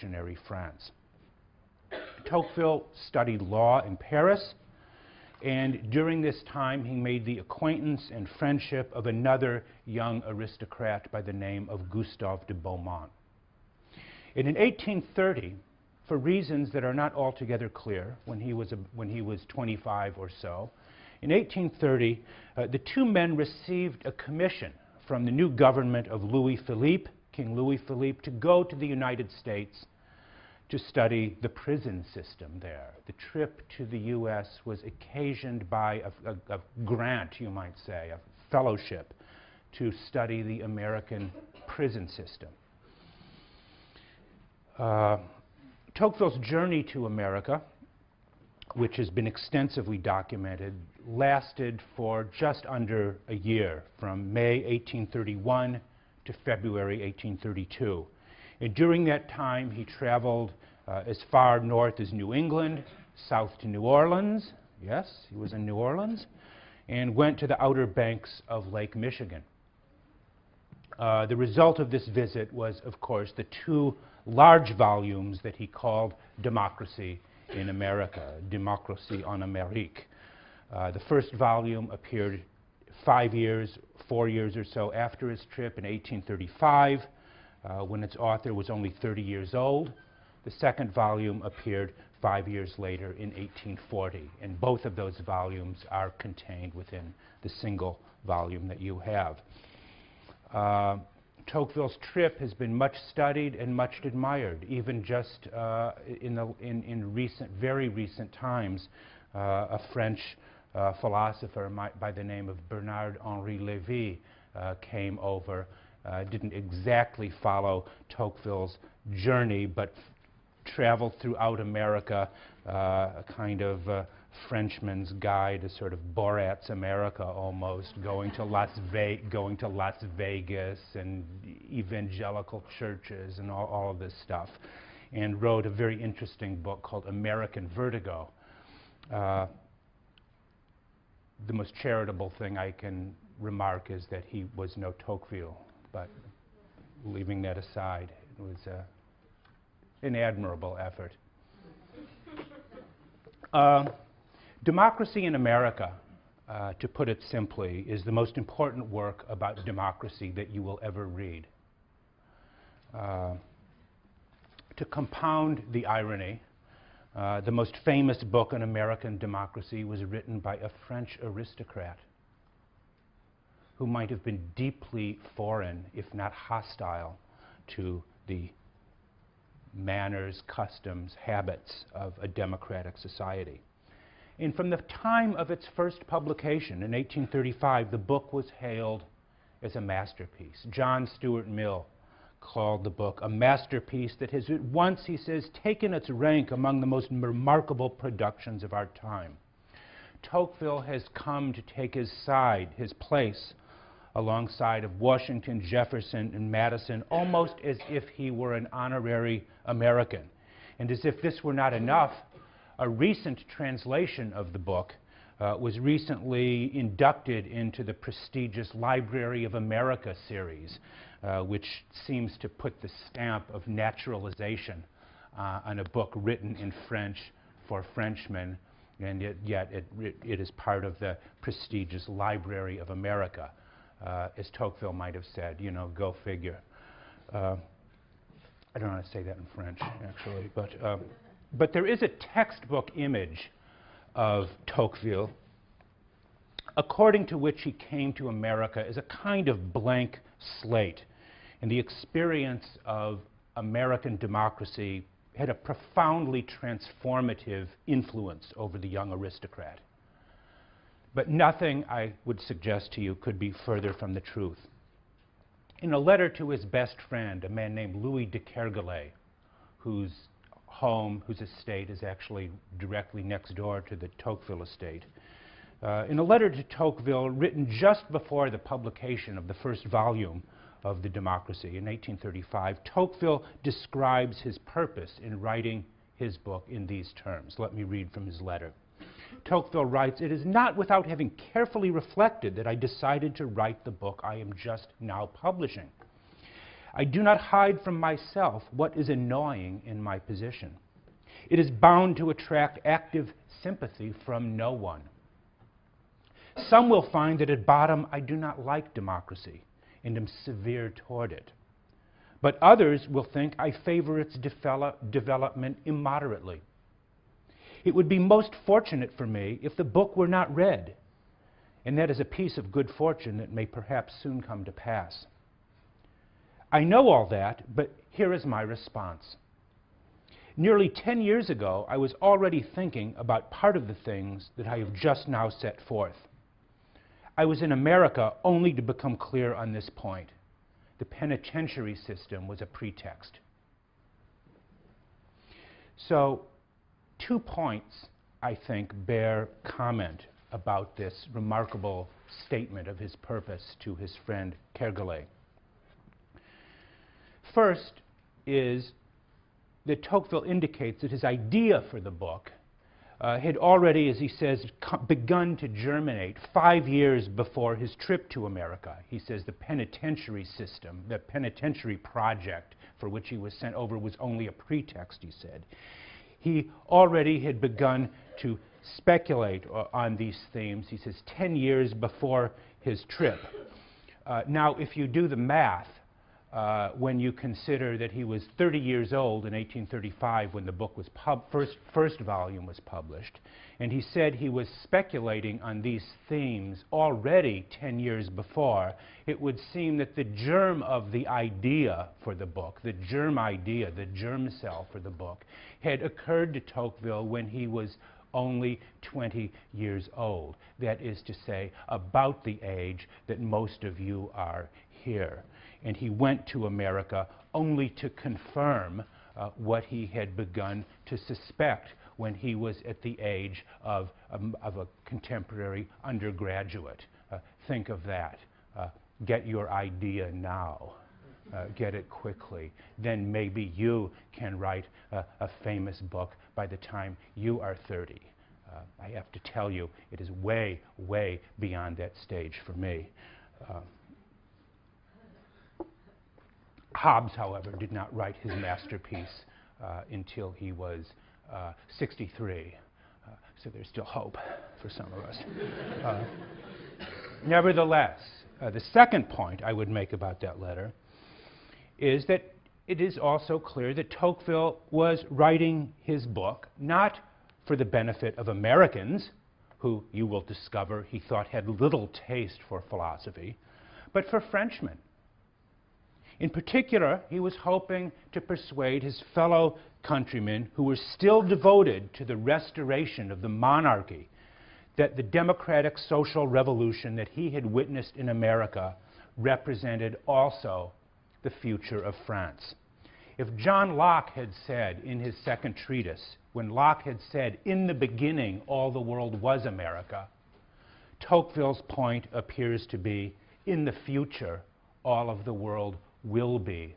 revolutionary France. Tocqueville studied law in Paris, and during this time he made the acquaintance and friendship of another young aristocrat by the name of Gustave de Beaumont. And in 1830, for reasons that are not altogether clear, when he was 25 or so, in 1830, the two men received a commission from the new government of Louis Philippe, King Louis Philippe, to go to the United States to study the prison system there. The trip to the US was occasioned by a grant, you might say, a fellowship to study the American prison system. Tocqueville's journey to America, which has been extensively documented, lasted for just under a year, from May 1831 to February 1832. And during that time, he traveled as far north as New England, south to New Orleans. Yes, he was in New Orleans, and went to the outer banks of Lake Michigan. The result of this visit was, of course, the two large volumes that he called Democracy in America, Démocratie en Amérique. The first volume appeared 4 years or so after his trip in 1835, when its author was only 30 years old. The second volume appeared 5 years later in 1840, and both of those volumes are contained within the single volume that you have. Tocqueville's trip has been much studied and much admired, even just in very recent times. A French philosopher by the name of Bernard-Henri Lévy came over, didn't exactly follow Tocqueville's journey, but traveled throughout America, a kind of Frenchman's guide, a sort of Borat's America almost, going to Las Vegas and evangelical churches and all of this stuff, and wrote a very interesting book called American Vertigo. The most charitable thing I can remark is that he was no Tocqueville, but leaving that aside, it was an admirable effort. Democracy in America, to put it simply, is the most important work about democracy that you will ever read. To compound the irony, the most famous book on American democracy was written by a French aristocrat who might have been deeply foreign, if not hostile, to the manners, customs, habits of a democratic society. And from the time of its first publication in 1835, the book was hailed as a masterpiece. John Stuart Mill called the book a masterpiece that has at once, he says, taken its rank among the most remarkable productions of our time. Tocqueville has come to take his place, alongside of Washington, Jefferson, and Madison, almost as if he were an honorary American. And as if this were not enough, a recent translation of the book was recently inducted into the prestigious Library of America series, which seems to put the stamp of naturalization on a book written in French for Frenchmen, and yet it is part of the prestigious Library of America. As Tocqueville might have said, you know, go figure. I don't know how to say that in French, actually, but there is a textbook image of Tocqueville, according to which he came to America as a kind of blank slate, and the experience of American democracy had a profoundly transformative influence over the young aristocrat. But nothing, I would suggest to you, could be further from the truth. In a letter to his best friend, a man named Louis de Kergolay, whose estate is actually directly next door to the Tocqueville estate, in a letter to Tocqueville written just before the publication of the first volume of the Democracy in 1835, Tocqueville describes his purpose in writing his book in these terms. Let me read from his letter. Tocqueville writes, "It is not without having carefully reflected that I decided to write the book I am just now publishing. I do not hide from myself what is annoying in my position. It is bound to attract active sympathy from no one. Some will find that at bottom I do not like democracy and am severe toward it. But others will think I favor its development immoderately. It would be most fortunate for me if the book were not read, and that is a piece of good fortune that may perhaps soon come to pass. I know all that, but here is my response. Nearly 10 years ago, I was already thinking about part of the things that I have just now set forth. I was in America only to become clear on this point. The penitentiary system was a pretext. So, 2 points, I think, bear comment about this remarkable statement of his purpose to his friend Kergolay. First is that Tocqueville indicates that his idea for the book had already, as he says, begun to germinate 5 years before his trip to America. He says the penitentiary system, the penitentiary project for which he was sent over was only a pretext, he said. He already had begun to speculate on these themes, he says, 10 years before his trip. Now, if you do the math, when you consider that he was 30 years old in 1835 when the book was first volume was published, and he said he was speculating on these themes already 10 years before, it would seem that the germ of the idea for the book, the germ idea, the germ cell for the book, had occurred to Tocqueville when he was only 20 years old. That is to say, about the age that most of you are here. And he went to America only to confirm what he had begun to suspect when he was at the age of a contemporary undergraduate. Think of that. Get your idea now. Get it quickly. Then maybe you can write a famous book by the time you are 30. I have to tell you, it is way, way beyond that stage for me. Hobbes, however, did not write his masterpiece until he was 63. So there's still hope for some of us. Nevertheless, the second point I would make about that letter is that it is also clear that Tocqueville was writing his book not for the benefit of Americans, who you will discover he thought had little taste for philosophy, but for Frenchmen. In particular, he was hoping to persuade his fellow countrymen who were still devoted to the restoration of the monarchy that the democratic social revolution that he had witnessed in America represented also the future of France. If John Locke had said in his second treatise, when Locke had said, "In the beginning all the world was America," Tocqueville's point appears to be, in the future all of the world will be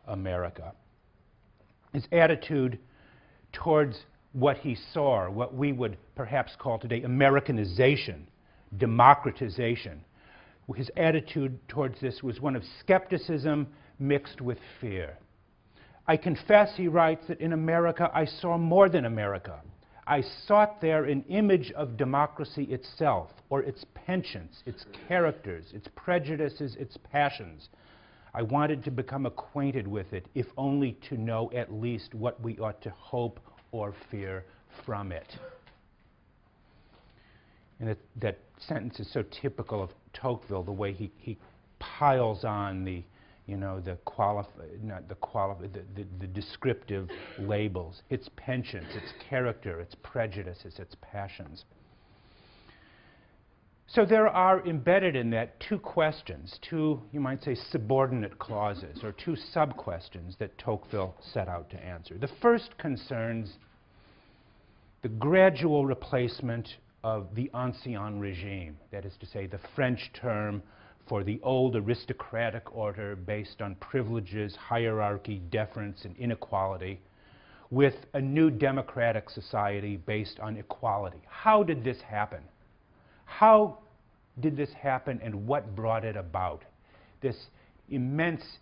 America. His attitude towards what he saw, what we would perhaps call today Americanization, democratization, his attitude towards this was one of skepticism mixed with fear. I confess, he writes, that in America I saw more than America. I sought there an image of democracy itself, or its penchants, its characters, its prejudices, its passions. I wanted to become acquainted with it, if only to know at least what we ought to hope or fear from it. And that sentence is so typical of Tocqueville, the way he piles on the descriptive labels, its penchants, its character, its prejudices, its passions. So there are embedded in that two questions, two, you might say, subordinate clauses, or two sub-questions that Tocqueville set out to answer. The first concerns the gradual replacement of the ancien regime, that is to say, the French term for the old aristocratic order based on privileges, hierarchy, deference, and inequality, with a new democratic society based on equality. How did this happen? How did this happen, and what brought it about? This immense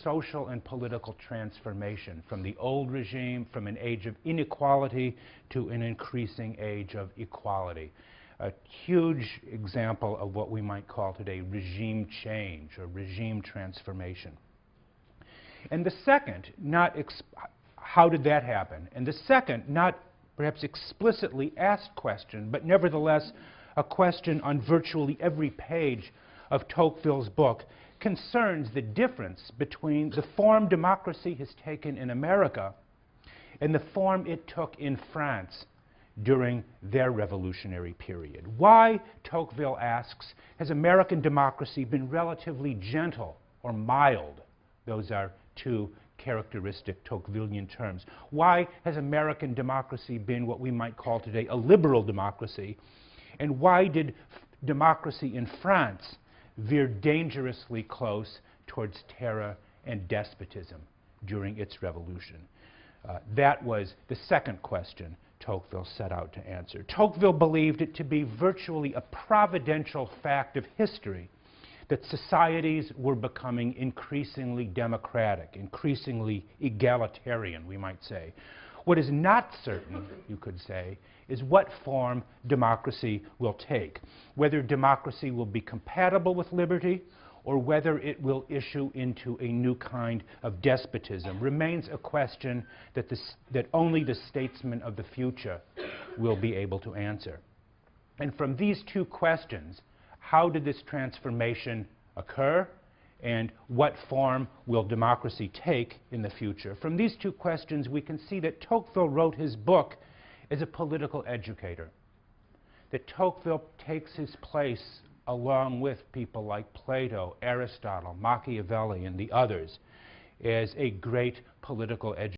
social and political transformation from the old regime, from an age of inequality to an increasing age of equality. A huge example of what we might call today regime change or regime transformation. And the second, how did that happen? And the second, not perhaps explicitly asked question, but nevertheless a question on virtually every page of Tocqueville's book, concerns the difference between the form democracy has taken in America and the form it took in France during their revolutionary period. Why, Tocqueville asks, has American democracy been relatively gentle or mild? Those are two characteristic Tocquevillian terms. Why has American democracy been what we might call today a liberal democracy? And why did democracy in France veer dangerously close towards terror and despotism during its revolution? That was the second question Tocqueville set out to answer. Tocqueville believed it to be virtually a providential fact of history that societies were becoming increasingly democratic, increasingly egalitarian, we might say. What is not certain, you could say, is what form democracy will take, whether democracy will be compatible with liberty or whether it will issue into a new kind of despotism remains a question that only the statesmen of the future will be able to answer. And from these two questions, how did this transformation occur and what form will democracy take in the future? From these two questions, we can see that Tocqueville wrote his book as a political educator, that Tocqueville takes his place along with people like Plato, Aristotle, Machiavelli, and the others as a great political educator.